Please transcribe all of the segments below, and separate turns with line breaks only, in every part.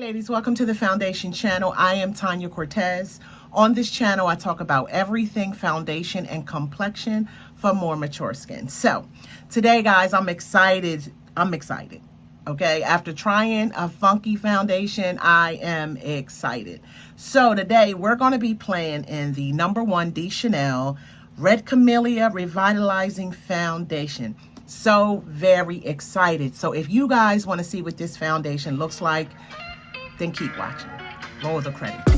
Ladies, welcome to the Foundation channel. I am Tanya Cortez. On this channel, I talk about everything foundation and complexion for more mature skin. So today, guys, I'm excited. Okay, after trying a funky foundation, I am excited. So today, we're going to be playing in the #1 D Chanel Red Camelia Revitalizing Foundation. So very excited. So if you guys want to see what this foundation looks like, then keep watching. Roll the credits.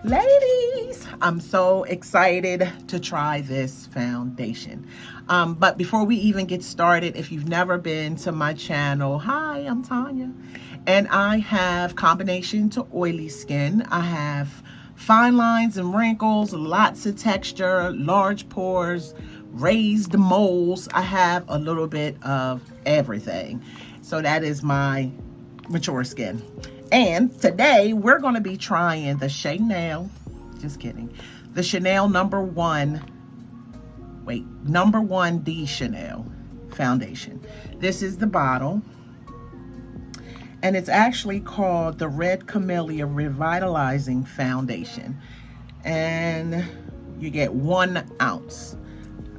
Ladies, I'm so excited to try this foundation. But before we even get started, if you've never been to my channel, hi, I'm Tanya. And I have combination to oily skin. I have fine lines and wrinkles, lots of texture, large pores, raised moles. I have a little bit of everything. So that is my mature skin. And today we're going to be trying the Chanel, just kidding, the Chanel #1 D Chanel foundation. This is the bottle. And it's actually called the Red Camelia Revitalizing Foundation. And you get 1 ounce.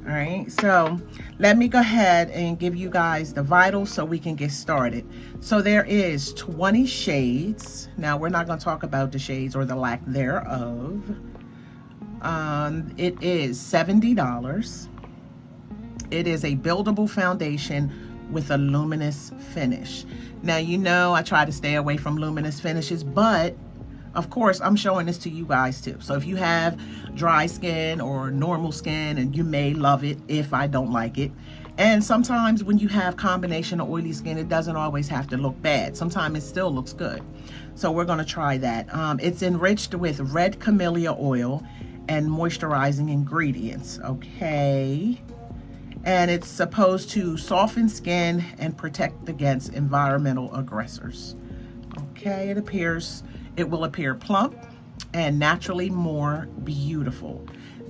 All right, so let me go ahead and give you guys the vitals so we can get started. So there is 20 shades. Now, we're not going to talk about the shades or the lack thereof. It is $70. It is a buildable foundation with a luminous finish. Now, you know I try to stay away from luminous finishes, but of course I'm showing this to you guys too. So if you have dry skin or normal skin, and you may love it if I don't like it. And sometimes when you have combination of oily skin, it doesn't always have to look bad. Sometimes it still looks good. So we're going to try that. It's enriched with red camellia oil and moisturizing ingredients. Okay. And it's supposed to soften skin and protect against environmental aggressors. Okay, it will appear plump and naturally more beautiful.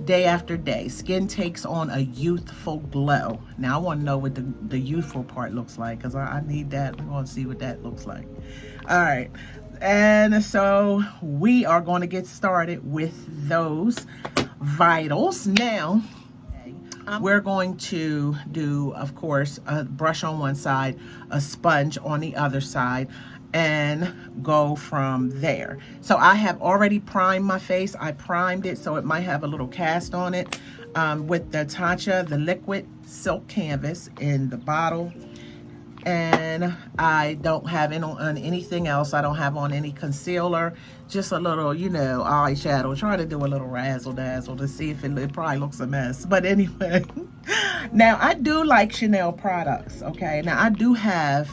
Day after day, skin takes on a youthful glow. Now I want to know what the youthful part looks like, because I need that. We want to see what that looks like. All right, and so we are going to get started with those vitals now. We're going to do, of course, a brush on one side, a sponge on the other side, and go from there. So I have already primed my face. I primed it so it might have a little cast on it with the Tatcha, the liquid silk canvas in the bottle. And I don't have it on anything else. I don't have on any concealer, just a little, you know, eyeshadow. Try to do a little razzle dazzle to see if it probably looks a mess. But anyway, now I do like Chanel products. Okay, now I do have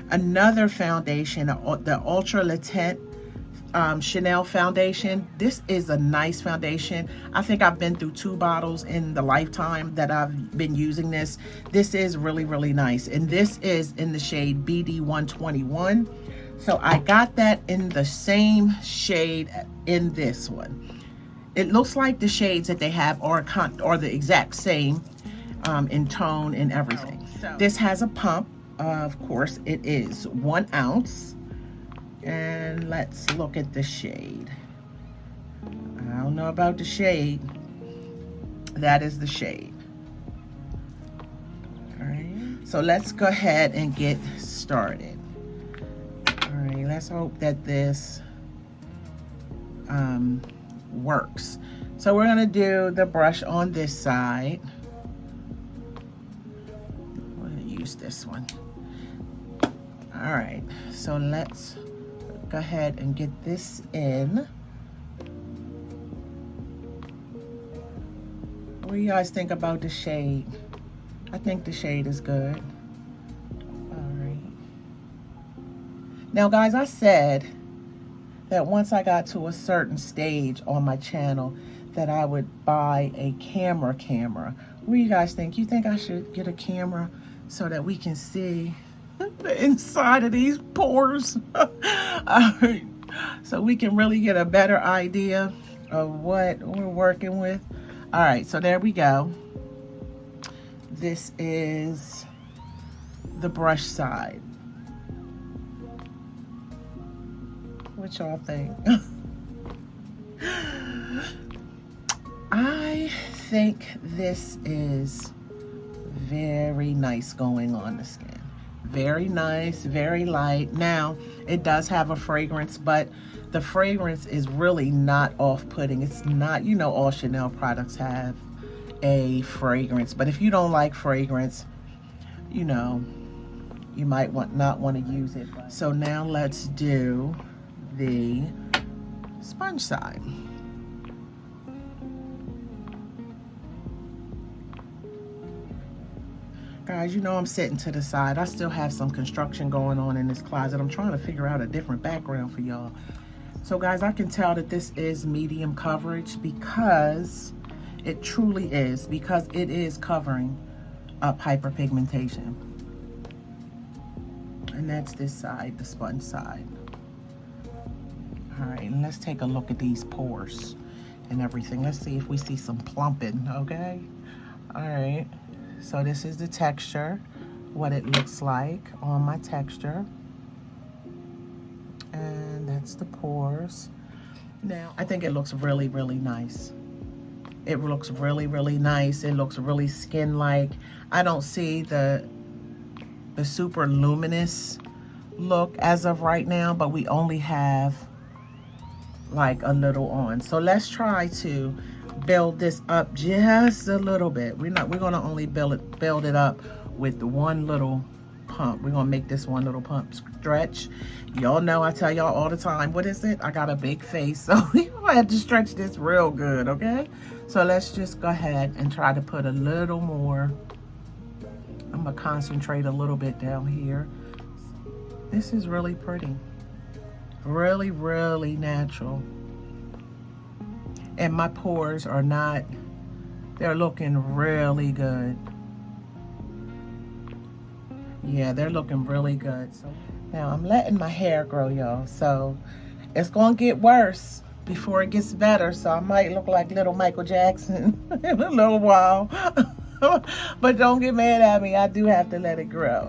another foundation, the Ultra Le Tint Chanel foundation. This is a nice foundation. I think I've been through 2 bottles in the lifetime that I've been using this. This is really, really nice. And this is in the shade BD 121. So I got that in the same shade in this one. It looks like the shades that they have are the exact same in tone and everything. This has a pump. Of course, it is 1 ounce. And let's look at the shade. I don't know about the shade. That is the shade. All right. So let's go ahead and get started. All right. Let's hope that this works. So we're going to do the brush on this side. I'm going to use this one. All right. So let's go ahead and get this in. What do you guys think about the shade? I think the shade is good. All right. Now, guys, I said that once I got to a certain stage on my channel that I would buy a camera. What do you guys think? You think I should get a camera so that we can see the inside of these pores? So we can really get a better idea of what we're working with. All right, so there we go. This is the brush side. What y'all think? I think this is very nice going on the skin. Very nice, very light. Now, it does have a fragrance, but the fragrance is really not off-putting. It's not, you know, all Chanel products have a fragrance, but if you don't like fragrance, you know, you might not want to use it. So now let's do the sponge side. Guys, you know I'm sitting to the side. I still have some construction going on in this closet. I'm trying to figure out a different background for y'all. So guys, I can tell that this is medium coverage because it truly is, because it is covering up hyperpigmentation. And that's this side, the sponge side. All right, and let's take a look at these pores and everything. Let's see if we see some plumping, okay? All right. So this is the texture, what it looks like on my texture. And that's the pores. Now, I think it looks really, really nice. It looks really, really nice. It looks really skin-like. I don't see the super luminous look as of right now, but we only have like a little on. So let's try to build this up just a little bit. We're gonna only build it up with the one little pump. We're gonna make this one little pump stretch. Y'all know I tell y'all all the time, what is it? I got a big face, so we gonna have to stretch this real good, okay? So let's just go ahead and try to put a little more. I'm gonna concentrate a little bit down here. This is really pretty. Really, really natural. And my pores are not, they're looking really good. Yeah, they're looking really good. So now I'm letting my hair grow, y'all. So it's gonna get worse before it gets better. So I might look like little Michael Jackson in a little while. But don't get mad at me. I do have to let it grow.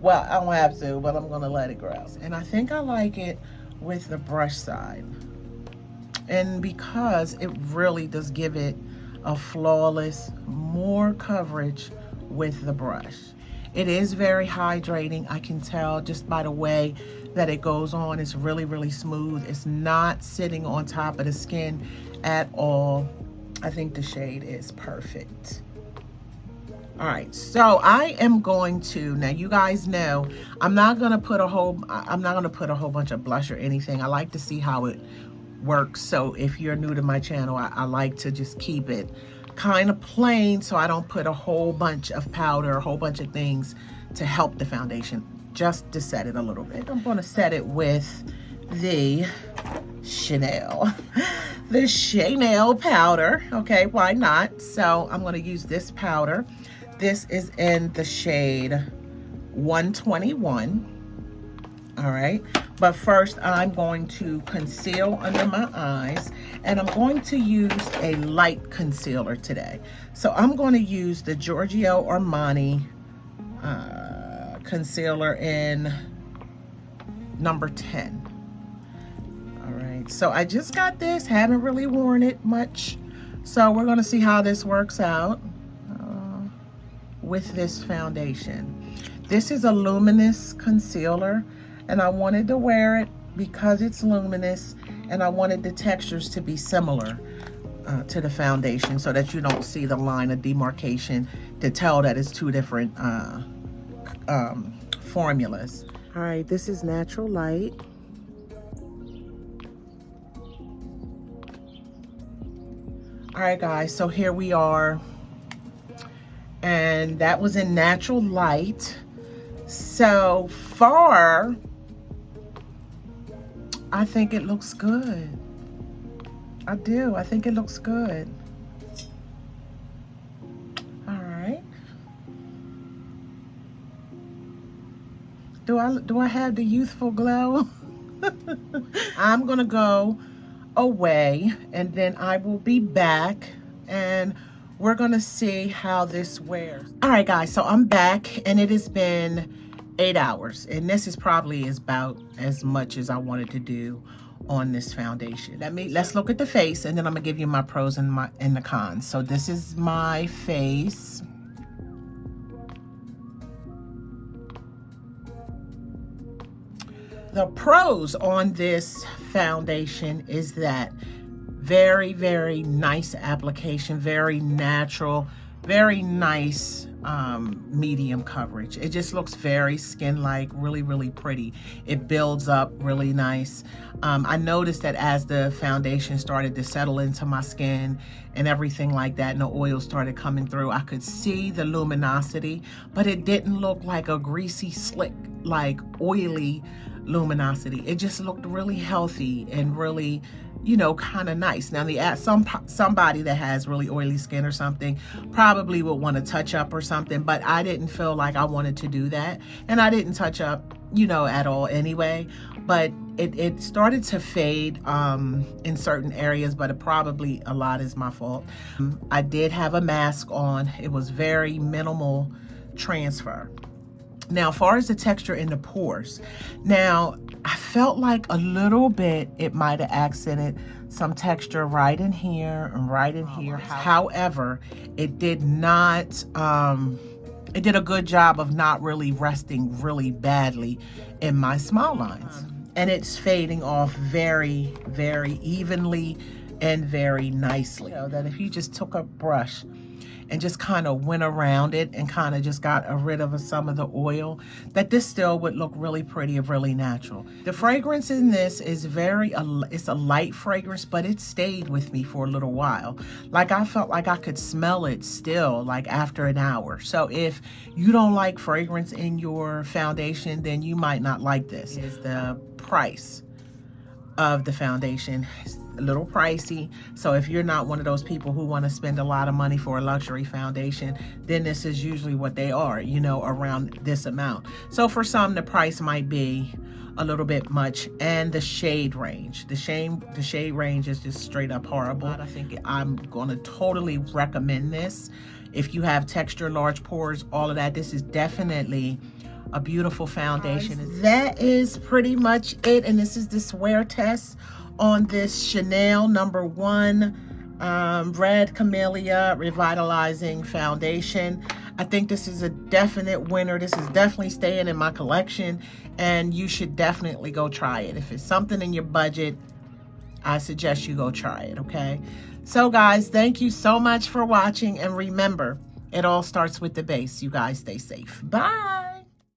Well, I don't have to, but I'm gonna let it grow. And I think I like it with the brush side. And because it really does give it a flawless, more coverage with the brush. It is very hydrating. I can tell just by the way that it goes on. It's really, really smooth. It's not sitting on top of the skin at all. I think the shade is perfect. All right, so I am going to, now you guys know, I'm not gonna put a whole bunch of blush or anything. I like to see how it works. So if you're new to my channel, I like to just keep it kind of plain so I don't put a whole bunch of powder, a whole bunch of things to help the foundation, just to set it a little bit. I'm gonna set it with the Chanel, the Chanel powder, okay, why not? So I'm gonna use this powder. This is in the shade 121, all right? But first I'm going to conceal under my eyes, and I'm going to use a light concealer today. So I'm going to use the Giorgio Armani concealer in number 10. All right, so I just got this, haven't really worn it much. So we're gonna see how this works out with this foundation. This is a luminous concealer, and I wanted to wear it because it's luminous, and I wanted the textures to be similar to the foundation so that you don't see the line of demarcation to tell that it's two different formulas. All right, this is Natural Light. All right, guys, so here we are. And that was in Natural Light. So far, I think it looks good. I do. I think it looks good. All right. Do I have the youthful glow? I'm gonna go away, and then I will be back and we're gonna see how this wears. All right, guys, so I'm back, and it has been 8 hours, and this is probably about as much as I wanted to do on this foundation. Let's look at the face, and then I'm gonna give you my pros and the cons. So this is my face. The pros on this foundation is that very, very nice application, very natural, very nice medium coverage. It just looks very skin-like, really, really pretty. It builds up really nice. I noticed that as the foundation started to settle into my skin and everything like that, and the oil started coming through, I could see the luminosity, but it didn't look like a greasy, slick, like oily luminosity. It just looked really healthy and really, you know, kind of nice. Now, somebody that has really oily skin or something probably would want to touch up or something, but I didn't feel like I wanted to do that, and I didn't touch up, you know, at all anyway. But it started to fade in certain areas, but probably a lot is my fault. I did have a mask on. It was very minimal transfer. Now, as far as the texture in the pores, now I felt like a little bit it might have accented some texture right in here and right in here. However, it did not, it did a good job of not really resting really badly in my smile lines. And it's fading off very, very evenly and very nicely. You know, that if you just took a brush and just kind of went around it and kind of just got rid of some of the oil, that this still would look really pretty and really natural. The fragrance in this is it's a light fragrance, but it stayed with me for a little while. Like, I felt like I could smell it still, like after an hour. So if you don't like fragrance in your foundation, then you might not like this. Is the price of the foundation. It's a little pricey, so if you're not one of those people who want to spend a lot of money for a luxury foundation, then this is usually what they are, you know, around this amount. So for some, the price might be a little bit much, and the shade range, the shade range is just straight up horrible. I think I'm gonna totally recommend this if you have texture, large pores, all of that. This is definitely a beautiful foundation. That is pretty much it, and this is this wear test on this Chanel #1 Red Camelia Revitalizing foundation. I think this is a definite winner. This is definitely staying in my collection, and you should definitely go try it. If it's something in your budget, I suggest you go try it, okay? So guys, thank you so much for watching, and remember, it all starts with the base. You guys stay safe. Bye.